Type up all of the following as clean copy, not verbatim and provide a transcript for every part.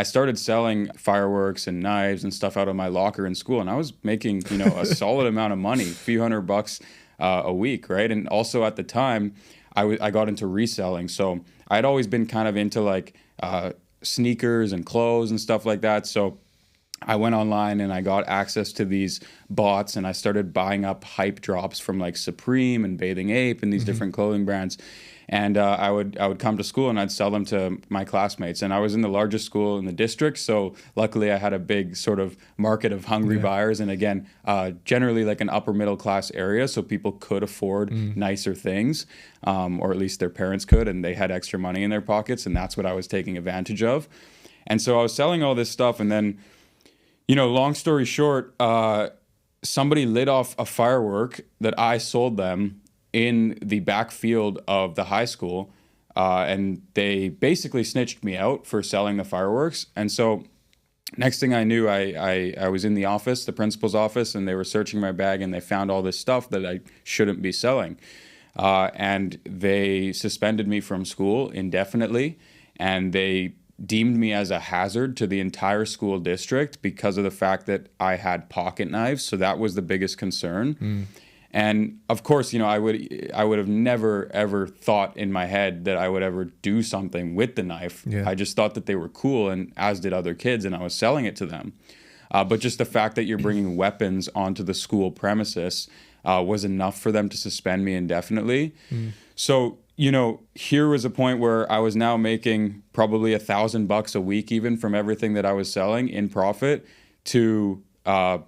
I started selling fireworks and knives and stuff out of my locker in school, and I was making, a solid amount of money, a few $100 a week, right? And also at the time, I got into reselling, so I'd always been kind of into like sneakers and clothes and stuff like that. So I went online and I got access to these bots, and I started buying up hype drops from like Supreme and Bathing Ape and these different clothing brands. And I would come to school and I'd sell them to my classmates. And I was in the largest school in the district, so luckily I had a big sort of market of hungry buyers. And again, generally like an upper middle class area, so people could afford nicer things, or at least their parents could, and they had extra money in their pockets, and that's what I was taking advantage of. And so I was selling all this stuff, and then, long story short, somebody lit off a firework that I sold them in the backfield of the high school, and they basically snitched me out for selling the fireworks. And so next thing I knew, I was in the office, the principal's office, and they were searching my bag, and they found all this stuff that I shouldn't be selling. And they suspended me from school indefinitely, and they deemed me as a hazard to the entire school district because of the fact that I had pocket knives. So that was the biggest concern. And of course, I would have never ever thought in my head that I would ever do something with the knife. I just thought that they were cool, and as did other kids, and I was selling it to them. But just the fact that you're bringing weapons onto the school premises was enough for them to suspend me indefinitely. So, here was a point where I was now making probably $1,000 a week, even from everything that I was selling in profit, to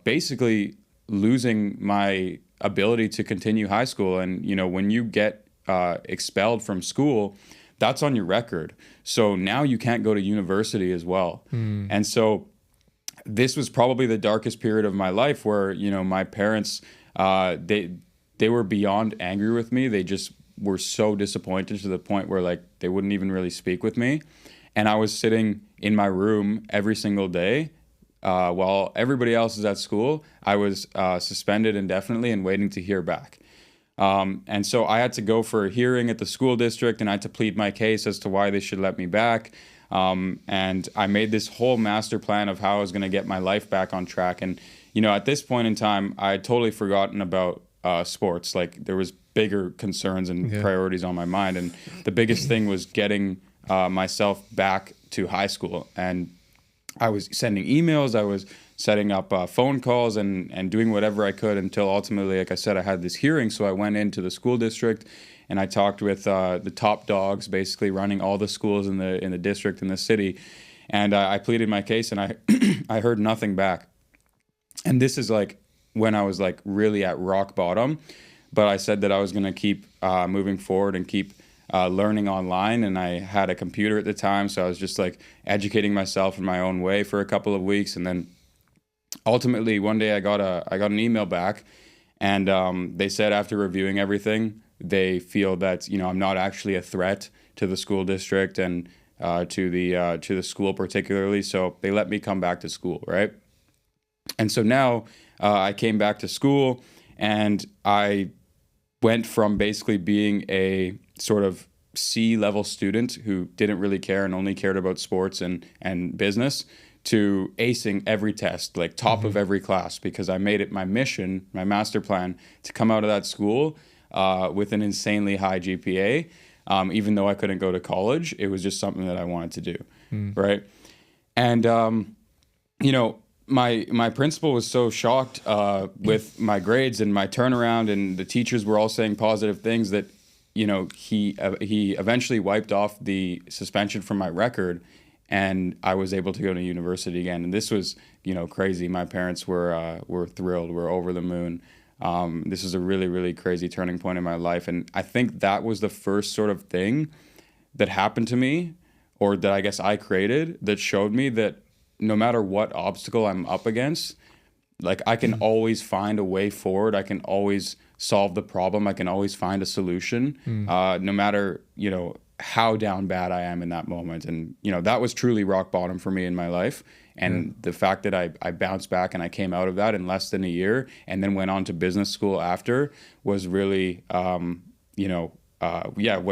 basically losing my ability to continue high school. And, when you get expelled from school, that's on your record. So now you can't go to university as well. And so this was probably the darkest period of my life where, my parents, they were beyond angry with me. They just were so disappointed to the point where like they wouldn't even really speak with me. And I was sitting in my room every single day while everybody else is at school. I was suspended indefinitely and waiting to hear back. And so I had to go for a hearing at the school district, and I had to plead my case as to why they should let me back. And I made this whole master plan of how I was going to get my life back on track. And, at this point in time, I had totally forgotten about sports. Like there was bigger concerns and priorities on my mind. And the biggest thing was getting myself back to high school. And I was sending emails, I was setting up phone calls and doing whatever I could until ultimately, like I said, I had this hearing. So I went into the school district and I talked with the top dogs, basically running all the schools in the district, in the city. And I pleaded my case, and I heard nothing back. And this is like when I was like really at rock bottom. But I said that I was going to keep moving forward and keep learning online, and I had a computer at the time, so I was just like educating myself in my own way for a couple of weeks. And then ultimately one day I got an email back, and they said after reviewing everything, they feel that I'm not actually a threat to the school district and to the school particularly, so they let me come back to school, right? And so now I came back to school, and I went from basically being a sort of C-level student who didn't really care and only cared about sports and business to acing every test, like top of every class, because I made it my mission, my master plan, to come out of that school with an insanely high GPA. Even though I couldn't go to college, it was just something that I wanted to do, right? And, my principal was so shocked with my grades and my turnaround, and the teachers were all saying positive things, that he eventually wiped off the suspension from my record, and I was able to go to university again. And this was crazy. My parents were thrilled, were over the moon. This is a really, really crazy turning point in my life, and I think that was the first sort of thing that happened to me, or that I guess I created, that showed me that no matter what obstacle I'm up against, like I can always find a way forward. I can always solve the problem. I can always find a solution, no matter, how down bad I am in that moment. And, that was truly rock bottom for me in my life. And the fact that I bounced back and I came out of that in less than a year and then went on to business school after was really, what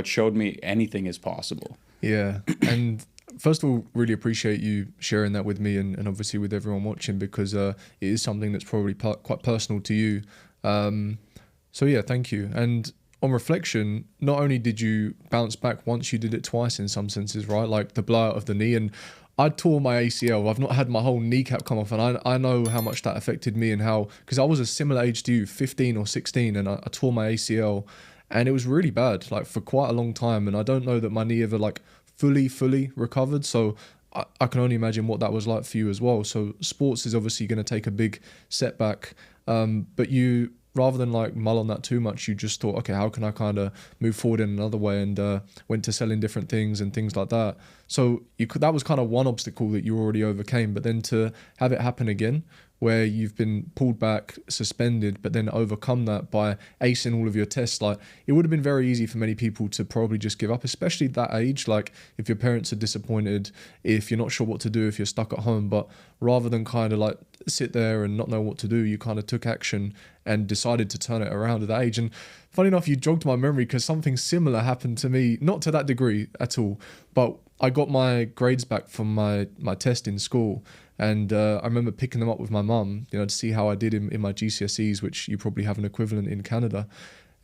showed me anything is possible. Yeah. And first of all, really appreciate you sharing that with me and obviously with everyone watching, because it is something that's probably quite personal to you. So yeah, thank you. And on reflection, not only did you bounce back once, you did it twice in some senses, right? Like the blowout of the knee. And I tore my ACL. I've not had my whole kneecap come off, and I know how much that affected me, and how, because I was a similar age to you, 15 or 16, and I tore my ACL, and it was really bad, like for quite a long time. And I don't know that my knee ever like fully recovered. So I can only imagine what that was like for you as well. So sports is obviously going to take a big setback, but you, rather than like mull on that too much, you just thought, okay, how can I kind of move forward in another way, and went to selling different things and things like that. So that was kind of one obstacle that you already overcame, but then to have it happen again, where you've been pulled back, suspended, but then overcome that by acing all of your tests. Like, it would have been very easy for many people to probably just give up, especially at that age. Like, if your parents are disappointed, if you're not sure what to do, if you're stuck at home, but rather than kind of like sit there and not know what to do, you kind of took action and decided to turn it around at that age. And funny enough, you jogged my memory, because something similar happened to me, not to that degree at all, but I got my grades back from my test in school. And I remember picking them up with my mum, to see how I did in my GCSEs, which you probably have an equivalent in Canada.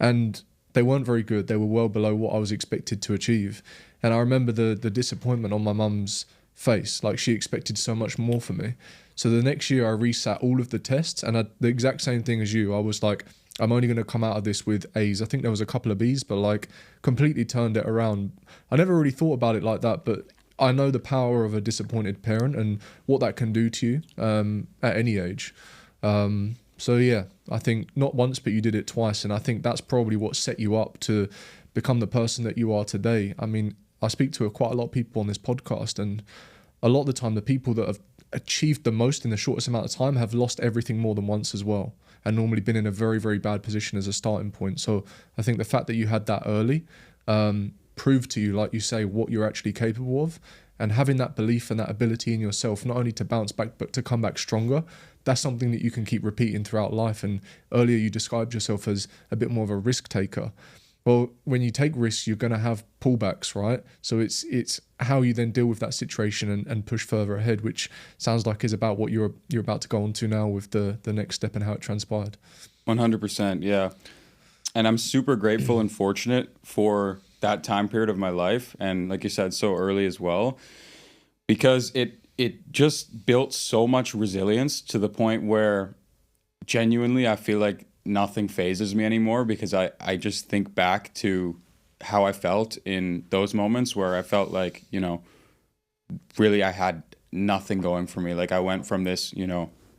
And they weren't very good. They were well below what I was expected to achieve. And I remember the disappointment on my mum's face. Like, she expected so much more from me. So the next year I resat all of the tests, and the exact same thing as you. I was like, I'm only going to come out of this with A's. I think there was a couple of B's, but like completely turned it around. I never really thought about it like that, but I know the power of a disappointed parent and what that can do to you at any age. So yeah, I think not once, but you did it twice. And I think that's probably what set you up to become the person that you are today. I mean, I speak to quite a lot of people on this podcast, and a lot of the time, the people that have achieved the most in the shortest amount of time have lost everything more than once as well, and normally been in a very, very bad position as a starting point. So I think the fact that you had that early proved to you, like you say, what you're actually capable of, and having that belief and that ability in yourself, not only to bounce back, but to come back stronger. That's something that you can keep repeating throughout life. And earlier you described yourself as a bit more of a risk taker. Well, when you take risks, you're going to have pullbacks, right? So it's how you then deal with that situation and push further ahead, which sounds like is about what you're about to go on to now with the next step and how it transpired. 100%, yeah. And I'm super grateful and fortunate for that time period of my life, and like you said, so early as well, because it just built so much resilience to the point where genuinely I feel like nothing phases me anymore, because I just think back to how I felt in those moments where I felt like, really I had nothing going for me. Like, I went from this,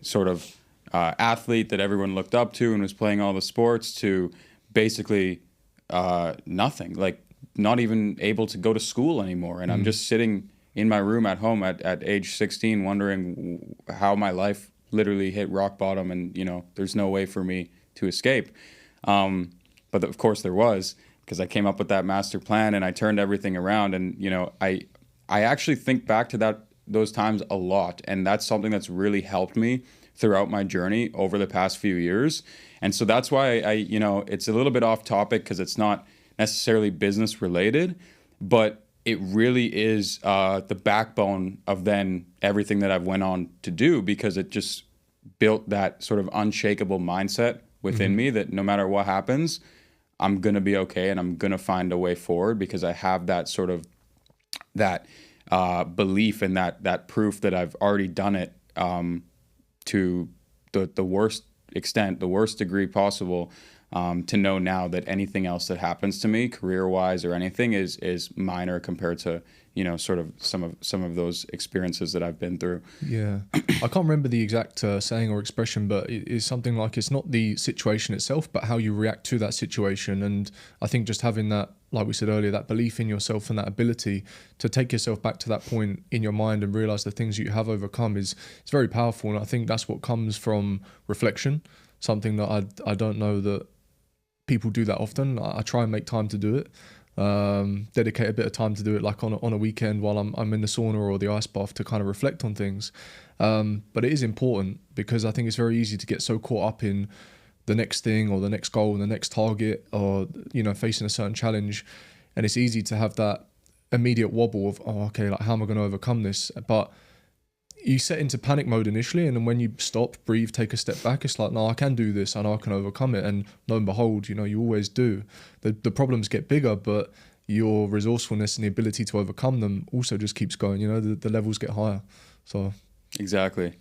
sort of athlete that everyone looked up to and was playing all the sports to basically nothing, like not even able to go to school anymore. And I'm just sitting in my room at home at age 16 wondering how my life literally hit rock bottom, and there's no way for me to escape. But of course there was, because I came up with that master plan and I turned everything around. And I actually think back to those times a lot, and that's something that's really helped me throughout my journey over the past few years. And so that's why it's a little bit off topic, because it's not necessarily business related, but it really is the backbone of then everything that I've went on to do, because it just built that sort of unshakable mindset within me that no matter what happens, I'm going to be okay, and I'm going to find a way forward, because I have that sort of that belief and that proof that I've already done it to the worst extent, the worst degree possible, to know now that anything else that happens to me career-wise or anything is minor compared to sort of some of those experiences that I've been through. Yeah, I can't remember the exact saying or expression, but it is something like, it's not the situation itself, but how you react to that situation. And I think just having that, like we said earlier, that belief in yourself and that ability to take yourself back to that point in your mind and realize the things you have overcome it's very powerful. And I think that's what comes from reflection, something that I don't know that people do that often. I try and make time to do it. Dedicate a bit of time to do it, like on a weekend while I'm in the sauna or the ice bath, to kind of reflect on things. But it is important, because I think it's very easy to get so caught up in the next thing or the next goal and the next target, or facing a certain challenge, and it's easy to have that immediate wobble of, oh, okay, like how am I going to overcome this? But you set into panic mode initially, and then when you stop, breathe, take a step back, it's like, no, I can do this, I know I can overcome it. And lo and behold, you know, you always do. The problems get bigger, but your resourcefulness and the ability to overcome them also just keeps going. You know, the levels get higher. So exactly.